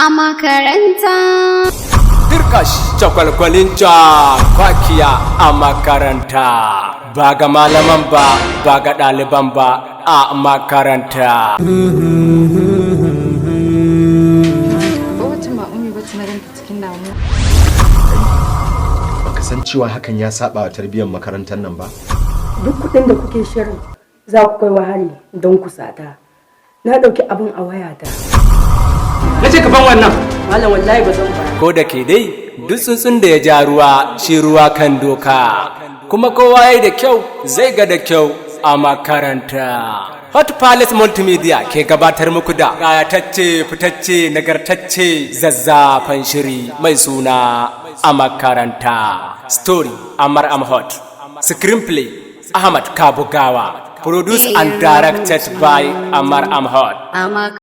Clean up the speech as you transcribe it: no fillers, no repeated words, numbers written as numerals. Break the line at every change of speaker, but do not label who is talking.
a makaranta.
Dirkash cakwalkwalin kwakiya a makaranta. Ba ga malaman ba, ba ga ɗaliban ba a makaranta.
Wacce ba umi ba na ganta cikin damuwa.
Baka san cewa hakan ya saba wa tarbiyyar makarantar nan ba?
Duk kuɗin da kuke shirin za ku kai wa hari don ku sata. Na ɗauki abin a wayata.
Na ce ka ban wannan.
Malam wallahi ba zan ba.
Ko da ke dai duk tsuntsun da ya ja ruwa shi ruwa kan doka. Kuma kowa yayi da kyau zai ga da kyau a makaranta. Hot Palace Multimedia ke gabatar muku da ƙayatacce, fitacce, nagartacce, zazzafan shiri mai suna a makaranta. Story Amar Amhot. Screenplay Ahmad Kabugawa. Produced and directed by Amar Amhot.